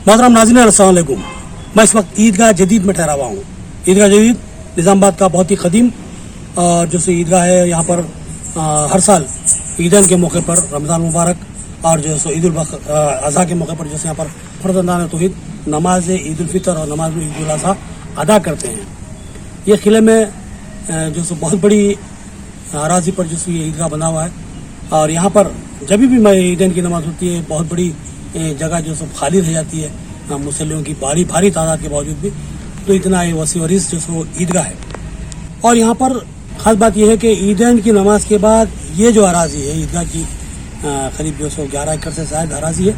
मोहतरम नाज़रीन अस्सलाम वालेकुम। मैं इस वक्त ईदगाह जदीद में ठहरा हुआ हूँ। ईदगाह जदीद निज़ामाबाद का बहुत ही कदीम और जो ईदगाह है, यहाँ पर हर साल ईदैन के मौके पर रमज़ान मुबारक और जो सो ईद उल अज़हा के मौके पर जैसे यहाँ पर फर्जंदान तौहीद नमाज ईद उल फितर और नमाज ईद उल अज़हा अदा करते हैं। ये किले में जो सो बहुत बड़ी अराजी पर जो ये ईदगाह बना हुआ है और यहाँ पर जब भी मैं ईदैन की नमाज होती है बहुत बड़ी जगह जो सो खाली रह जाती है मुसल्लियों की भारी तादाद के बावजूद भी। तो इतना ये वसी वरीस जो सो ईदगाह है। और यहाँ पर ख़ास बात यह है कि ईदैन की नमाज के बाद ये जो अराजी है ईदगाह की करीब जो सो 11 एकड़ से शायद अराजी है,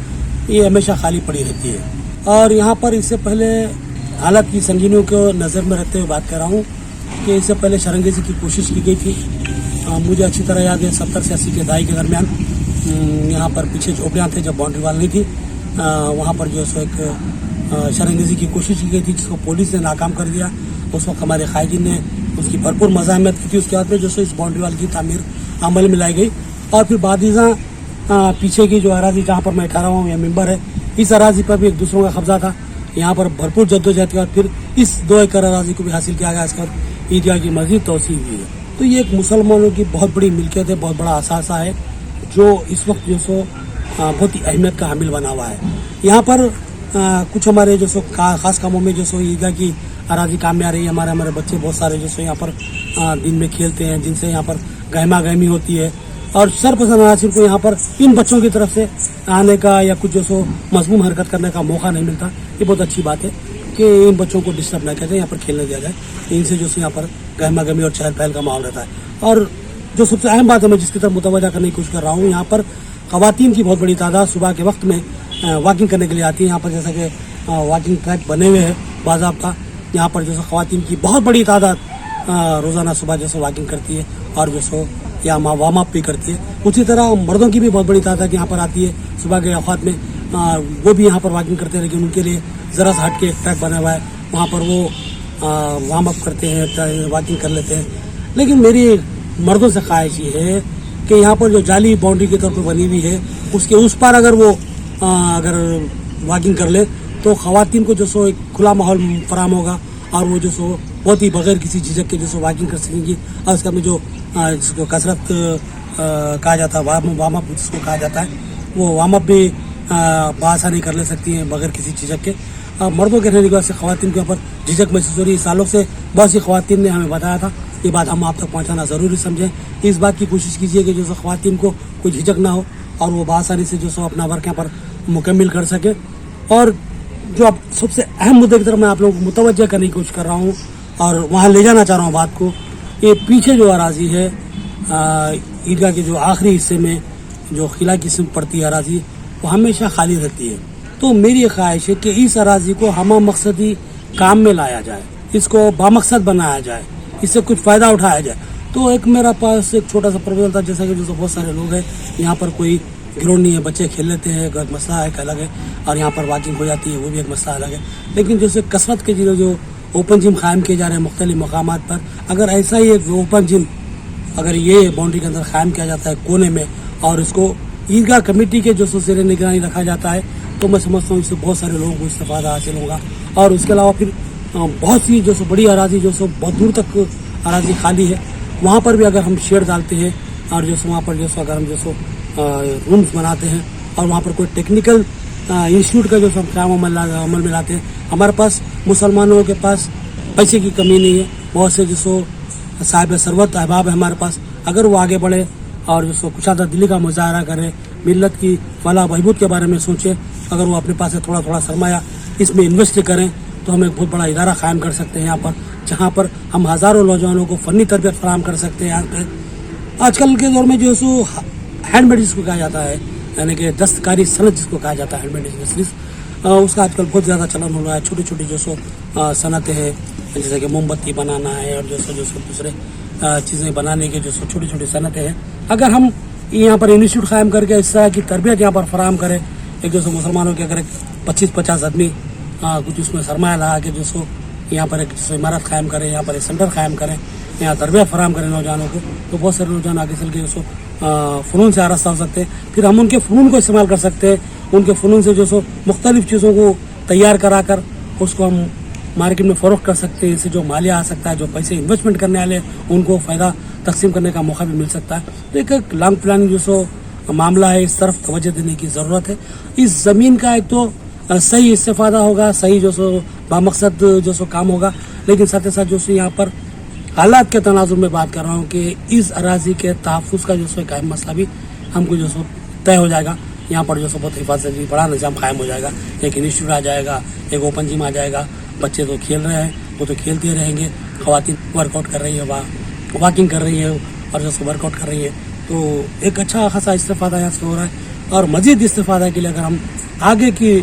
ये हमेशा खाली पड़ी रहती है। और यहाँ पर इससे पहले हालत की संगीनियों को नज़र में रखते हुए बात कर रहा हूँ कि इससे पहले शरंगेज़ी की कोशिश की गई थी। मुझे अच्छी तरह याद है 70 से 80 के दहाई के दरमियान यहाँ पर पीछे झोपड़ियाँ थे, जब बाउंड्री वाल नहीं थी, वहाँ पर जो सो एक शरंगेज़ी की कोशिश की गई थी जिसको पुलिस ने नाकाम कर दिया। उस वक्त हमारे कायदीन ने उसकी भरपूर मज़ाहमत की थी। उसके बाद में जो सो इस बाउंड्री वाल की तामीर अमल में लाई गई और फिर बादीज़ा पीछे की जो अराजी जहाँ पर मैं ठहरा हूँ, यह मिंबर है, इस अराजी पर भी एक दूसरों का कब्जा था। यहाँ पर भरपूर जद्दोजहद के बाद फिर इस 2 एकड़ अराजी को भी हासिल किया गया। इसके बाद ईदगाह की मज़ीद तोसी हुई है। तो ये एक मुसलमानों की बहुत बड़ी मिल्कियत है, बहुत बड़ा असासा है जो इस वक्त जो सो बहुत ही अहमियत का हामिल बना हुआ है। यहाँ पर कुछ हमारे जो सो खास कामों में जो सो ईदगाह की अराजी काम में आ रही है। हमारे बच्चे बहुत सारे जो सो यहाँ पर दिन में खेलते हैं, जिनसे यहाँ पर गहमा गहमी होती है और सरपसंद अनासिर को यहाँ पर इन बच्चों की तरफ से आने का या कुछ जो सो मजमूम हरकत करने का मौका नहीं मिलता। ये बहुत अच्छी बात है कि इन बच्चों को डिस्टर्ब न करते, यहाँ पर खेलने दिया जाए। इनसे जो सो यहाँ पर गहमा गहमी और चहल पहल का माहौल रहता है। और जो सबसे अहम बात है, मैं जिसकी तरफ मुतवज्जा करने की कोशिश कर रहा हूँ, यहाँ पर ख़वातीन की बहुत बड़ी तादाद सुबह के वक्त में वॉकिंग करने के लिए आती है। यहाँ पर जैसा कि वॉकिंग ट्रैक बने हुए हैं बाज़ाब्ता, यहाँ पर जो सो ख़वातीन की बहुत बड़ी तादाद रोज़ाना सुबह जो सो वॉकिंग करती है और जो सो यहाँ वार्म अप भी करती है। उसी तरह मर्दों की भी बहुत बड़ी तादाद यहाँ पर आती है सुबह के औक़ात में, वो भी यहाँ पर वॉकिंग करते हैं। लेकिन उनके लिए ज़रा सा हट के एक ट्रैक बना हुआ है, वहाँ पर वो वार्म अप करते हैं, वॉकिंग कर लेते हैं। लेकिन मेरी मर्दों से ख्वाहिश ये है कि यहाँ पर जो जाली बाउंड्री के तौर पर बनी हुई है उसके उस पार अगर वो अगर वॉकिंग कर ले तो ख़वातीन को जो सो एक खुला माहौल फराहम होगा और वो जो सो बहुत ही बग़ैर किसी झिझक के जो सो वॉकिंग कर सकेंगी। और उसका में जो जिसको कसरत कहा जाता है, वार्म अप जिसको कहा जाता है, वो वार्म अप भी बआसानी कर ले सकती हैं बग़ैर किसी झिझक के। मर्दों के रहने की वजह से ख़वातीन के यहाँ पर झिझक महसूस हो रही है। सालों से बहुत सी ख़वातीन ने हमें बताया था, ये बात हम आप तक पहुँचाना ज़रूरी समझें। इस बात की कोशिश कीजिए कि जो सो ख़वातीन को कोई झिझक ना हो और वो बआसानी से जो सो अपना वर्क यहाँ पर मुकम्मल कर सके। और जो अब सबसे अहम मुद्दे की तरफ मैं आप लोगों को मुतवज्जा करने की कोशिश कर रहा हूँ और वहाँ ले जाना चाह रहा हूँ बात को, ये पीछे जो अराजी है ईदगाह के जो आखिरी हिस्से में जो किला की सिम पड़ती है अराजी, वो हमेशा खाली रहती है। तो मेरी ये ख्वाहिश है कि इस अराजी को हमा मकसदी काम में लाया जाए, इसको बामकसद बनाया जाए, इससे कुछ फ़ायदा उठाया जाए। तो एक मेरा पास एक छोटा सा प्रपोजल था, जैसा कि जो बहुत सारे लोग हैं यहाँ पर कोई गिरोह नहीं है, बच्चे खेल लेते हैं, एक मसला है एक अलग है, और यहाँ पर वॉकिंग हो जाती है वो भी एक मसला अलग है। लेकिन जैसे कसरत के जो ओपन जिम कायम किए जा रहे हैं मुख्तलिफ मकामात पर, अगर ऐसा ही एक ओपन जिम अगर ये बाउंड्री के अंदर कायम किया जाता है कोने में और इसको ईदगाह कमेटी के जो ज़ेर निगरानी रखा जाता है, तो मैं समझता हूँ इससे बहुत सारे लोगों को इस्तेफादा हासिल होगा। और उसके अलावा फिर बहुत सी जो सो बड़ी अराजी जो सो बहुत दूर तक अराजी खाली है, वहाँ पर भी अगर हम शेड डालते हैं और जो सो वहाँ पर जो सो अगर हम जो सो रूम्स बनाते हैं और वहाँ पर कोई टेक्निकल इंस्टीट्यूट का जो सो काम अमल में लाते हैं। हमारे पास मुसलमानों के पास पैसे की कमी नहीं है, बहुत से जो सो साहिब सरवत अहबाब है हमारे पास। अगर वो आगे बढ़े और जो सो कुशादा दिली का मुजाहरा करें, मिल्लत की फलाह बहबूद के बारे में सोचें, अगर वो अपने पास से थोड़ा थोड़ा सरमाया इसमें इन्वेस्ट करें तो हम एक बहुत बड़ा इदारा कायम कर सकते हैं यहाँ पर, जहाँ पर हम हज़ारों नौजवानों को फ़नी तरबियत फराहम कर सकते हैं। यहाँ पर आजकल के दौर में जो सो हैंडमेड जिसको कहा जाता है, यानी कि दस्तकारी सनत जिसको कहा जाता है, हैंडमेड इंडस्ट्रीज, उसका आजकल बहुत ज़्यादा चलन हो रहा है। छोटी छोटी जो सो सनतें हैं, जैसे कि मोमबत्ती बनाना है और जो सो दूसरे चीज़ें बनाने के जो सो छोटी छोटी सनतें हैं, अगर हम यहाँ पर इंस्टीट्यूट कायम करके इस तरह की तरबियत यहाँ पर फराहम करें, एक जो सो मुसलमानों के अगर 25-50 आदमी कुछ उसमें सरमाया लगा के जो सो यहाँ पर एक इमारत कायम करें, यहाँ पर एक सेंटर कायम करें, यहाँ तरबियत फराहम करें नौजवानों को, तो बहुत सारे नौजवान आगे चल के जो सो फ़नून से आरास्ता हो सकते हैं। फिर हम उनके फ़नून को इस्तेमाल कर सकते हैं, उनके फ़नून से जो सो मुख्तलिफ चीज़ों को तैयार करा कर उसको हम मार्केट में फ़रोख्त कर सकते हैं. इससे जो मालिया आ सकता है, जो पैसे इन्वेस्टमेंट करने वाले उनको फ़ायदा तकसीम करने का मौका भी मिल सकता है. तो एक लॉन्ग प्लानिंग जो सो मामला है, इस तरफ तवज्जो देने की ज़रूरत है. इस ज़मीन का एक तो सही इस्तेफादा होगा, सही जो सो बामकसद जो सो काम होगा, लेकिन साथ ही साथ जो सो यहाँ पर हालात के तनाजुर में बात कर रहा हूँ कि इस अराजी के तहफ़्फ़ुज़ का जो सो एक अहम मसला भी हमको जो सो तय हो जाएगा. यहाँ पर जो सो बहुत हिफाजती बड़ा निज़ाम कायम हो जाएगा. एक इंस्टीट्यूट आ जाएगा, एक ओपन जिम आ जाएगा. बच्चे तो खेल रहे हैं, वो तो खेलते रहेंगे. ख़वातीन वर्कआउट कर रही है, वॉकिंग कर रही है और जो सो वर्कआउट कर रही है. तो एक अच्छा खासा इस्तेफादा यहाँ से हो रहा है. और मज़ीद इस्तेफादा के लिए अगर हम आगे की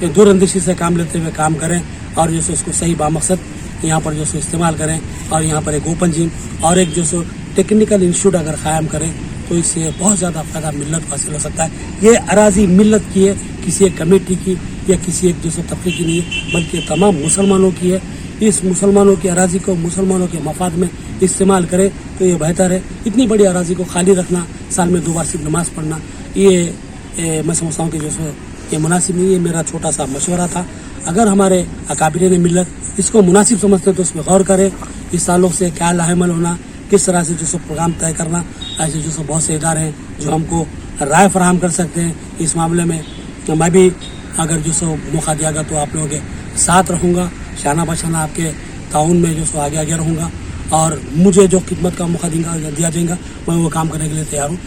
दूरअंदेशी से काम लेते हुए काम करें और जो सो इसको सही बामकसद यहाँ पर जो सो इस्तेमाल करें और यहाँ पर एक ओपन जिम और एक जो सो टेक्निकल इंस्टीट्यूट अगर क़ायम करें तो इससे बहुत ज़्यादा फ़ायदा मिल्लत को हासिल हो सकता है. ये अराज़ी मिल्लत की है, किसी एक कमेटी की या किसी एक जो सो तबके की नहीं है, बल्कि तमाम मुसलमानों की है. इस मुसलमानों की अराज़ी को मुसलमानों के मफाद में इस्तेमाल करें तो ये बेहतर है. इतनी बड़ी अराज़ी को खाली रखना, साल में 2 बार सिर्फ नमाज़ पढ़ना, ये मैं समझता हूँ कि जो सो ये मुनासिब नहीं है. मेरा छोटा सा मशवरा था. अगर हमारे अकाबिरीन मिल्लत इसको मुनासिब समझते तो इसमें गौर करें. इस ताल्लुक़ से क्या लाहेमल होना, किस तरह से जो सो प्रोग्राम तय करना. ऐसे जो सो बहुत से इदारे हैं जो हमको राय फराहम कर सकते हैं इस मामले में. तो मैं भी अगर जो सो मौका दिया गया तो आप लोगों के साथ रहूँगा, शाना बशाना आपके ताउन में जो सो आगे रहूँगा. और मुझे जो खिदमत का मौका दिया जाएगा मैं वो काम करने के लिए तैयार हूँ.